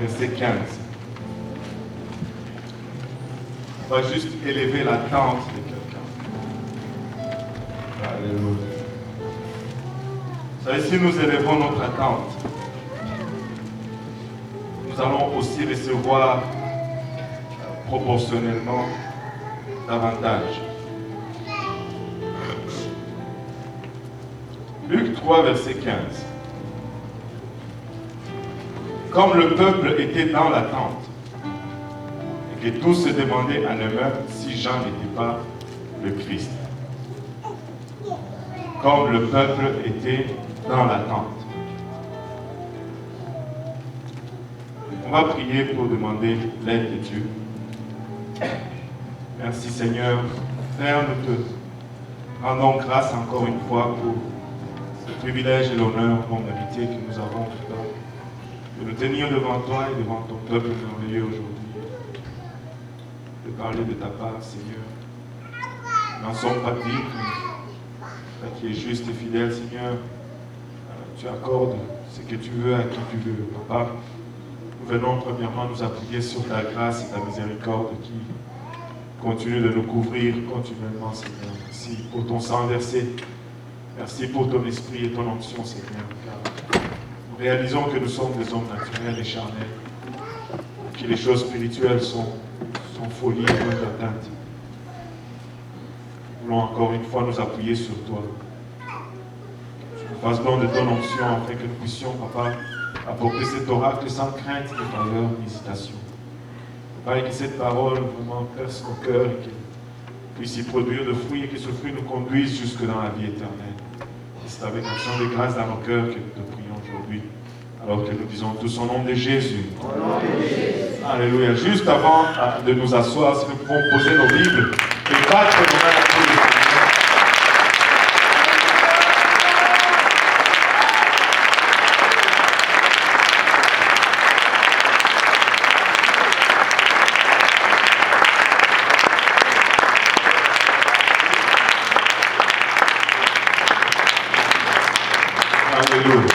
verset 15. On va juste élever l'attente de quelqu'un. Alléluia. Vous savez, si nous élevons notre attente, nous allons aussi recevoir proportionnellement davantage. Luc 3, verset 15. Comme le peuple était dans l'attente, et que tous se demandaient en eux-mêmes si Jean n'était pas le Christ. Comme le peuple était dans l'attente. On va prier pour demander l'aide de Dieu. Merci Seigneur. Père, nous te rendons grâce encore une fois pour ce privilège et l'honneur non mérité que nous avons de nous tenir devant toi et devant ton peuple merveilleux aujourd'hui. De parler de ta part, Seigneur. Nous n'en sommes pas dignes, toi qui es juste et fidèle, Seigneur. Tu accordes ce que tu veux à qui tu veux, Papa. Nous venons premièrement nous appuyer sur ta grâce et ta miséricorde qui continue de nous couvrir continuellement, Seigneur. Merci pour ton sang versé. Merci pour ton esprit et ton onction, Seigneur. Car nous réalisons que nous sommes des hommes naturels et charnels, que les choses spirituelles sont folies et loin d'atteinte. Nous voulons encore une fois nous appuyer sur toi. Fasse don de ton onction afin que nous puissions, Papa, apporter cet oracle sans crainte, ni peur, ni hésitation. Papa, et que cette parole vraiment perce nos cœurs et qu'elle puisse y produire de fruits et que ce fruit nous conduise jusque dans la vie éternelle. Et c'est avec action de grâce dans nos cœurs que nous te prions aujourd'hui, alors que nous disons tous au nom de Jésus. Au nom de Jésus. Alléluia. Juste avant de nous asseoir, si nous pouvons poser nos Bibles et battre nos mains à tous les Seigneur. Alléluia.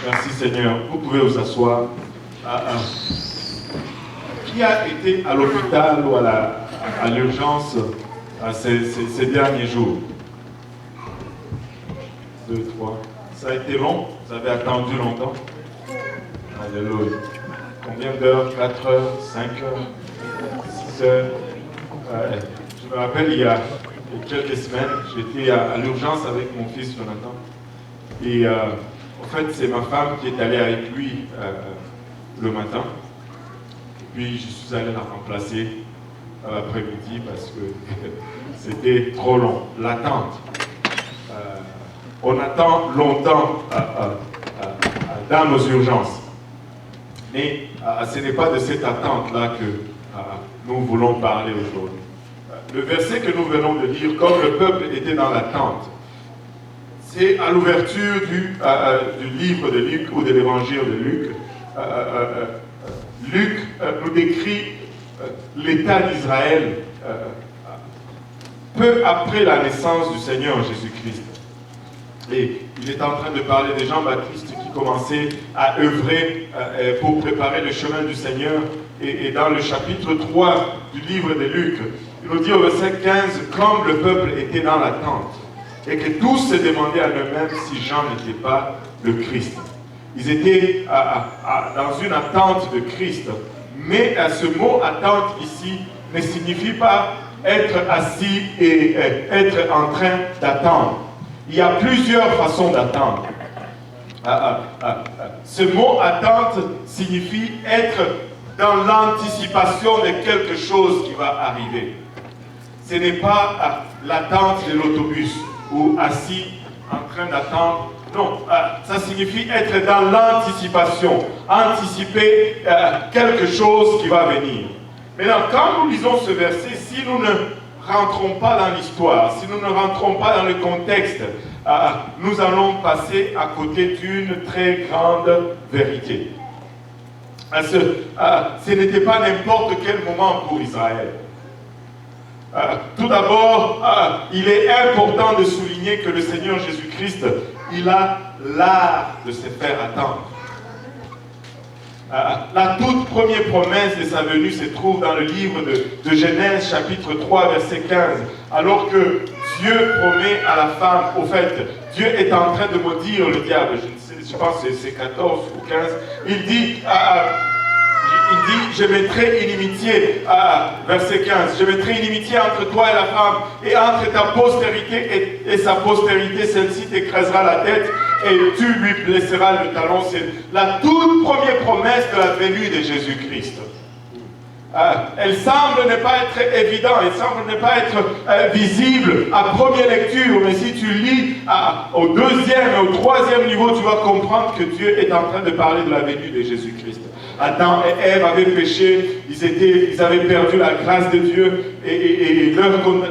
Merci Seigneur. Vous pouvez vous asseoir. Qui a été à l'hôpital ou à l'urgence ces derniers jours? 2, 3. Ça a été long? Vous avez attendu longtemps? Alléluia. Combien d'heures? 4 heures? 5 heures? 6 heures? Je me rappelle, il y a quelques semaines, j'étais à l'urgence avec mon fils Jonathan. Et en fait, c'est ma femme qui est allée avec lui le matin. Et puis, je suis allé la remplacer l'après-midi parce que c'était trop long. L'attente. On attend longtemps dans nos urgences. Mais ce n'est pas de cette attente-là que nous voulons parler aujourd'hui. Le verset que nous venons de lire, comme le peuple était dans l'attente, c'est à l'ouverture du livre de Luc ou de l'évangile de Luc. Luc nous décrit l'état d'Israël peu après la naissance du Seigneur Jésus-Christ. Et il est en train de parler de Jean-Baptiste qui commençait à œuvrer pour préparer le chemin du Seigneur. Et dans le chapitre 3 du livre de Luc, il nous dit au verset 15, comme le peuple était dans l'attente, et que tous se demandaient à eux-mêmes si Jean n'était pas le Christ. Ils étaient dans une attente de Christ. Mais ce mot attente ici ne signifie pas être assis et être en train d'attendre. Il y a plusieurs façons d'attendre. Ce mot attente signifie être dans l'anticipation de quelque chose qui va arriver. Ce n'est pas l'attente de l'autobus ou assis en train d'attendre. Non, ça signifie être dans l'anticipation, anticiper quelque chose qui va venir. Maintenant, quand nous lisons ce verset, si nous ne rentrons pas dans l'histoire, si nous ne rentrons pas dans le contexte, nous allons passer à côté d'une très grande vérité. Ce n'était pas n'importe quel moment pour Israël. Tout d'abord, il est important de souligner que le Seigneur Jésus-Christ, il a l'art de se faire attendre. La toute première promesse de sa venue se trouve dans le livre de Genèse, chapitre 3, verset 15. Alors que Dieu promet à la femme, au fait, Dieu est en train de maudire le diable, je pense que c'est 14 ou 15, il dit, je mettrai inimitié, verset 15, je mettrai inimitié entre toi et la femme, et entre ta postérité et sa postérité, celle-ci t'écrasera la tête, et tu lui blesseras le talon. C'est la toute première promesse de la venue de Jésus-Christ. Elle semble ne pas être évidente, elle semble ne pas être visible à première lecture, mais si tu lis au deuxième et au troisième niveau, tu vas comprendre que Dieu est en train de parler de la venue de Jésus-Christ. Adam et Ève avaient péché, ils avaient perdu la grâce de Dieu et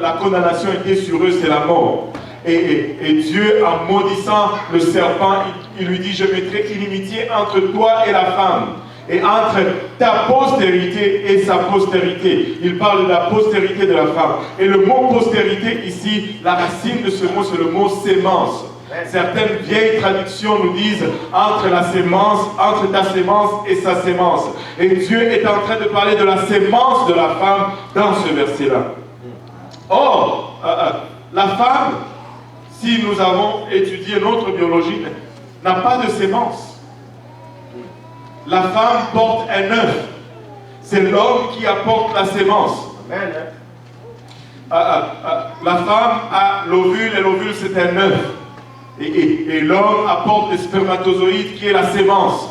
la condamnation était sur eux, c'est la mort. Et Dieu, en maudissant le serpent, il lui dit, je mettrai inimitié entre toi et la femme, et entre ta postérité et sa postérité. Il parle de la postérité de la femme. Et le mot postérité ici, la racine de ce mot, c'est le mot sémence. Certaines vieilles traductions nous disent entre la sémence, entre ta sémence et sa sémence. Et Dieu est en train de parler de la sémence de la femme dans ce verset-là. Or, la femme, si nous avons étudié notre biologie, n'a pas de sémence. La femme porte un œuf. C'est l'homme qui apporte la sémence. Amen. La femme a l'ovule, et l'ovule c'est un œuf. Et l'homme apporte le spermatozoïde qui est la sémence.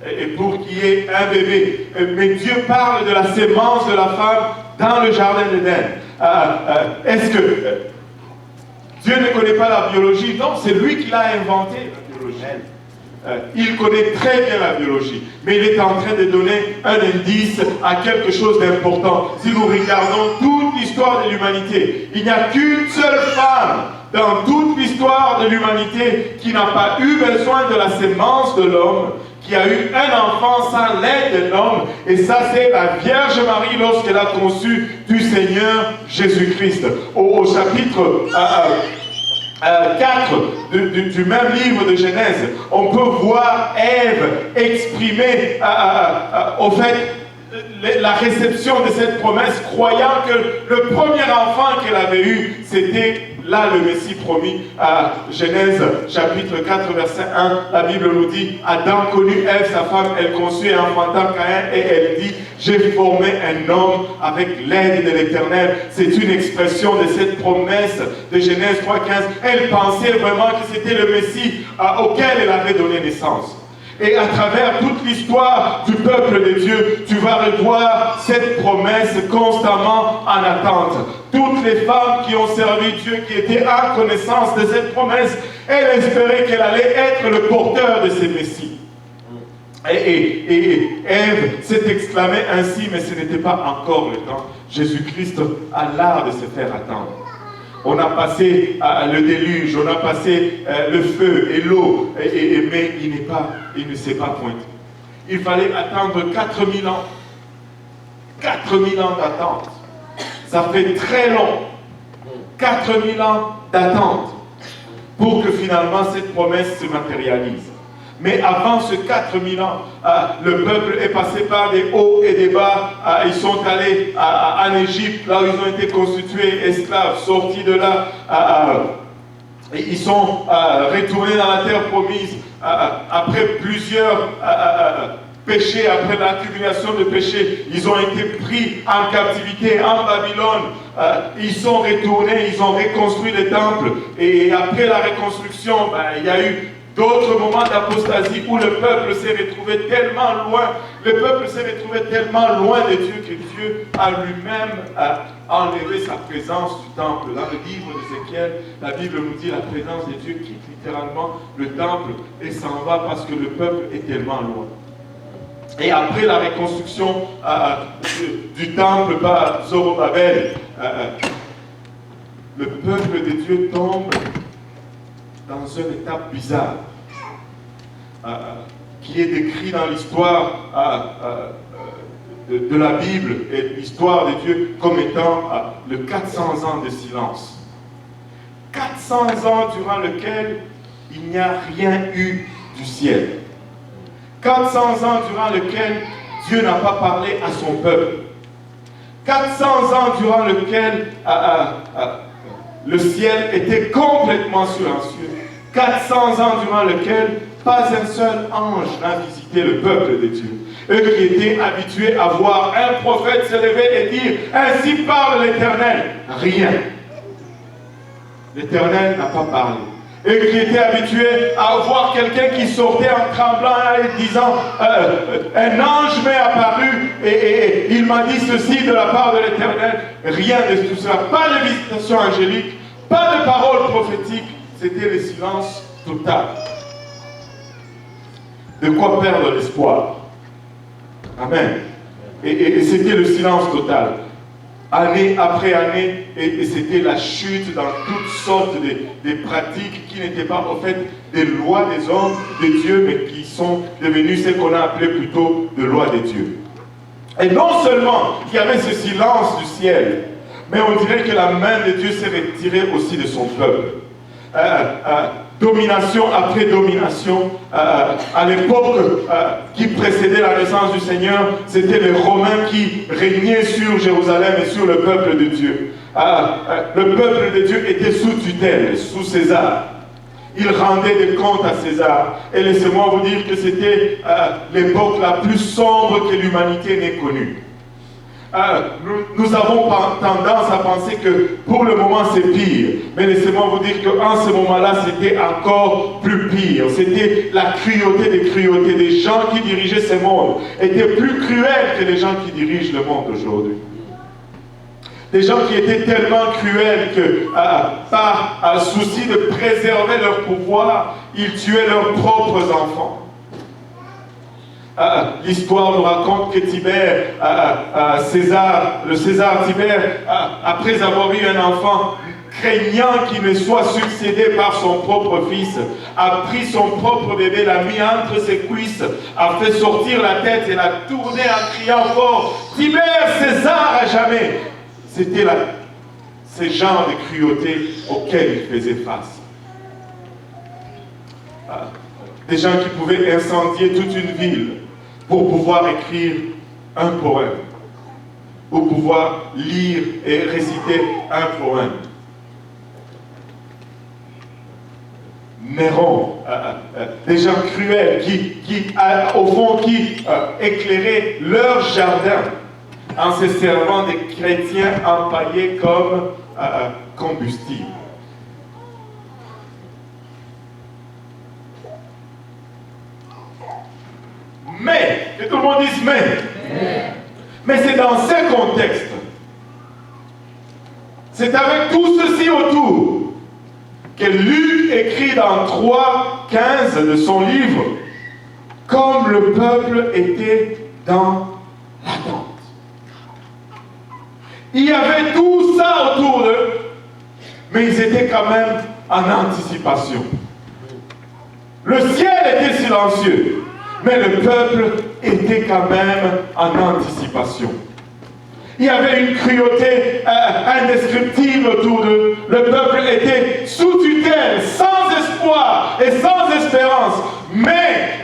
Et pour qu'il y ait un bébé. Mais Dieu parle de la sémence de la femme dans le jardin d'Éden. Est-ce que Dieu ne connaît pas la biologie? Non, c'est lui qui l'a inventé, la biologie. Il connaît très bien la biologie, mais il est en train de donner un indice à quelque chose d'important. Si nous regardons toute l'histoire de l'humanité, il n'y a qu'une seule femme dans toute l'histoire de l'humanité qui n'a pas eu besoin de la sémence de l'homme, qui a eu un enfant sans l'aide de l'homme, et ça c'est la Vierge Marie lorsqu'elle a conçu du Seigneur Jésus-Christ. Au chapitre 4 du même livre de Genèse, on peut voir Ève exprimer au fait la réception de cette promesse, croyant que le premier enfant qu'elle avait eu, c'était là le Messie promis. Genèse chapitre 4 verset 1, la Bible nous dit, Adam connut Ève sa femme, elle conçut et enfanta Caïn, et elle dit, j'ai formé un homme avec l'aide de l'Éternel. C'est une expression de cette promesse de Genèse 3.15. Elle pensait vraiment que c'était le Messie auquel elle avait donné naissance. Et à travers toute l'histoire du peuple de Dieu, tu vas revoir cette promesse constamment en attente. Toutes les femmes qui ont servi Dieu, qui étaient en connaissance de cette promesse, elles espéraient qu'elle allait être le porteur de ces messies. Et Ève s'est exclamée ainsi, mais ce n'était pas encore le temps. Jésus-Christ a l'art de se faire attendre. On a passé le déluge, on a passé le feu et l'eau, mais il ne s'est pas pointé. Il fallait attendre 4000 ans. 4000 ans d'attente. Ça fait très long. 4000 ans d'attente pour que finalement cette promesse se matérialise. Mais avant ce 4000 ans, le peuple est passé par des hauts et des bas. Ils sont allés en Égypte, là où ils ont été constitués esclaves, sortis de là. Ils sont retournés dans la terre promise après plusieurs péchés, après l'accumulation de péchés. Ils ont été pris en captivité en Babylone. Ils sont retournés, ils ont reconstruit le temple. Et après la reconstruction, il y a eu d'autres moments d'apostasie où le peuple s'est retrouvé tellement loin, de Dieu que Dieu a lui-même enlevé sa présence du temple. Dans le livre d'Ézéchiel, la Bible nous dit la présence de Dieu quitte littéralement le temple et s'en va parce que le peuple est tellement loin. Et après la reconstruction du temple par Zorobabel, le peuple de Dieu tombe dans une étape bizarre, qui est décrite dans l'histoire de la Bible et l'histoire de Dieu comme étant le 400 ans de silence. 400 ans durant lesquels il n'y a rien eu du ciel. 400 ans durant lesquels Dieu n'a pas parlé à son peuple. 400 ans durant lesquels le ciel était complètement silencieux. 400 ans durant lesquels pas un seul ange n'a visité le peuple de Dieu. Eux qui étaient habitués à voir un prophète se lever et dire « Ainsi parle l'Éternel ». Rien. L'Éternel n'a pas parlé. Eux qui étaient habitués à voir quelqu'un qui sortait en tremblant et disant un ange m'est apparu et il m'a dit ceci de la part de l'Éternel. Rien de tout cela. Pas de visitation angélique, pas de parole prophétique. C'était le silence total. De quoi perdre l'espoir. Amen. Et c'était le silence total. Année après année, et c'était la chute dans toutes sortes de pratiques qui n'étaient pas en fait des lois des hommes, de Dieu, mais qui sont devenues ce qu'on a appelé plutôt de lois de Dieu. Et non seulement il y avait ce silence du ciel, mais on dirait que la main de Dieu s'est retirée aussi de son peuple. Domination après domination. À l'époque qui précédait la naissance du Seigneur, c'était les Romains qui régnaient sur Jérusalem et sur le peuple de Dieu. Le peuple de Dieu était sous tutelle, sous César. Il rendait des comptes à César. Et laissez-moi vous dire que c'était l'époque la plus sombre que l'humanité n'ait connue. Nous avons tendance à penser que pour le moment c'est pire. Mais laissez-moi vous dire qu'en ce moment-là, c'était encore plus pire. C'était la cruauté des cruautés. Des gens qui dirigeaient ce monde étaient plus cruels que les gens qui dirigent le monde aujourd'hui. Des gens qui étaient tellement cruels que, par souci de préserver leur pouvoir, ils tuaient leurs propres enfants. L'histoire nous raconte que Tibère, le César Tibère, après avoir eu un enfant, craignant qu'il ne soit succédé par son propre fils, a pris son propre bébé, l'a mis entre ses cuisses, a fait sortir la tête et l'a tourné en criant fort « Tibère, César à jamais !» C'était ce genre de cruauté auquel il faisait face. Des gens qui pouvaient incendier toute une ville pour pouvoir écrire un poème, pour pouvoir lire et réciter un poème. Néron, des gens cruels au fond, qui éclairaient leur jardin en se servant des chrétiens empaillés comme combustible. Mais, que tout le monde dise mais c'est dans ce contexte, c'est avec tout ceci autour, que Luc écrit dans 3:15 de son livre, comme le peuple était dans l'attente. Il y avait tout ça autour d'eux, mais ils étaient quand même en anticipation. Le ciel était silencieux, mais le peuple était quand même en anticipation. Il y avait une cruauté indescriptible autour d'eux. Le peuple était sous tutelle, sans espoir et sans espérance. Mais